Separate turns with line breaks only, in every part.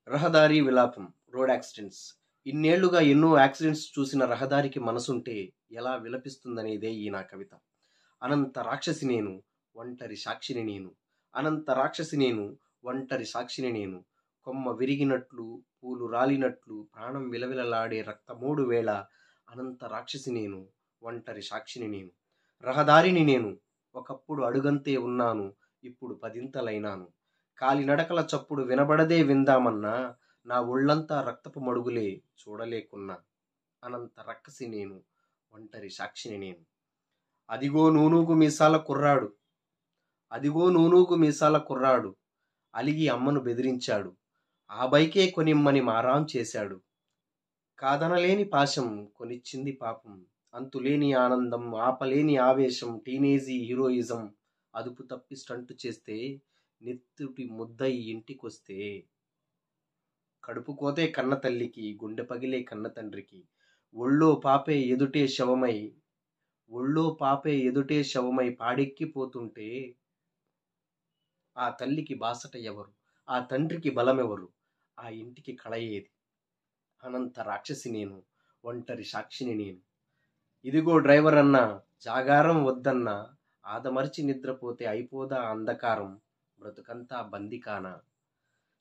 రహదారి విలాపం, road accidents. ఇన్నేళ్లుగా ఎన్నో యాక్సిడెంట్స్ చూసిన రహదారికి మనసుంటే ఎలా విలపిస్తుందనేదే ఈ నా కవిత. అనంత రాక్షసి నేను, ఒంటరి సాక్షిని నేను. అనంత రాక్షసి నేను, ఒంటరి సాక్షిని నేను. కొమ్మ విరిగినట్లు, పూలు రాలినట్లు, ప్రాణం విలవిలలాడే రక్తమోడు వేళ. అనంత రాక్షసి నేను, ఒంటరి సాక్షిని నేను. రహదారిని నేను, ఒకప్పుడు అడుగంతే ఉన్నాను, ఇప్పుడు పదింతలైనాను. కాలినడకల చప్పుడు వినబడదే విందామన్నా, నా ఒళ్ళంతా రక్తపు మడుగులే చూడలేకున్నా. అనంత రక్కసి నేను, ఒంటరి సాక్షిని నేను. అదిగో నూనూగు మీసాల కుర్రాడు, అదిగో నూనూగు మీసాల కుర్రాడు, అలిగి అమ్మను బెదిరించాడు, ఆ బైకే కొనిమ్మని మారాం చేశాడు. కాదనలేని పాశం కొనిచ్చింది పాపం, అంతులేని ఆనందం ఆపలేని ఆవేశం, టీనేజీ హీరోయిజం అదుపు తప్పి స్టంటు చేస్తే, నెత్తుటి ముద్దయి ఇంటికొస్తే. కడుపు కోతే కన్న తల్లికి, గుండె పగిలే కన్న తండ్రికి, ఒళ్ళో పాపే ఎదుటే శవమై, ఒళ్ళో పాపే ఎదుటే శవమై పాడెక్కిపోతుంటే, ఆ తల్లికి బాసట ఎవరు, ఆ తండ్రికి బలమెవరు, ఆ ఇంటికి కళ ఏది? అనంత రాక్షసి నేను, ఒంటరి సాక్షిని నేను. ఇదిగో డ్రైవర్ అన్నా, జాగారం వద్దన్నా, ఆదమర్చి నిద్రపోతే అయిపోదా అంధకారం, బ్రతుకంతా బందికానా.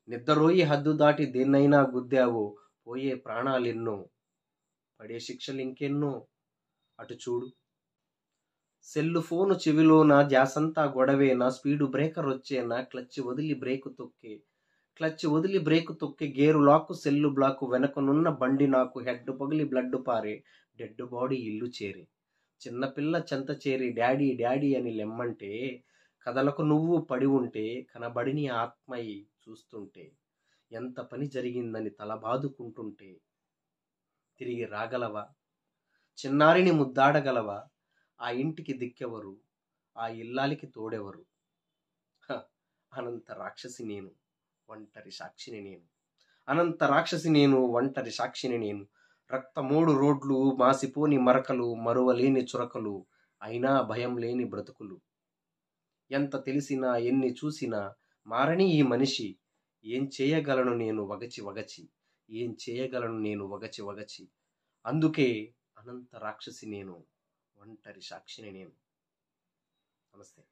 నిద్రరోయి హద్దు దాటి దేన్నైనా గుద్దావో, పోయే ప్రాణాలెన్నో, పడే శిక్షలింకెన్నో. అటు చూడు. సెల్లు ఫోను చెవిలోన ధ్యాసంతా గొడవేనా, స్పీడు బ్రేకర్ వచ్చేనా, క్లచ్ వదిలి బ్రేకు తొక్కే, గేరు లాక్కు సెల్లు బ్లాకు, వెనకనున్న బండి నాకు, హెడ్ పగిలి బ్లడ్ పారే, డెడ్ బాడీ ఇల్లు చేరే. చిన్నపిల్ల చెంత చేరి డాడీ డాడీ అని లెమ్మంటే, కథలకు నువ్వు పడి ఉంటే, కనబడిని ఆత్మయి చూస్తుంటే, ఎంత పని జరిగిందని తల బాదుకుంటుంటే, తిరిగి రాగలవా? చిన్నారిని ముద్దాడగలవా? ఆ ఇంటికి దిక్కెవరు, ఆ ఇల్లాలికి తోడెవరు? హ, అనంత రాక్షసి నేను, ఒంటరి సాక్షిని నేను. అనంత రాక్షసి నేను, ఒంటరి సాక్షిని నేను. రక్తమోడు రోడ్లు, మాసిపోని మరకలు, మరువలేని చురకలు, అయినా భయం లేని బ్రతుకులు. ఎంత తెలిసినా ఎన్ని చూసినా మారని ఈ మనిషి, ఏం చేయగలను నేను వగచి, ఏం చేయగలను నేను వగచి. అందుకే అనంత రాక్షసి నేను, ఒంటరి సాక్షిని నేను. నమస్తే.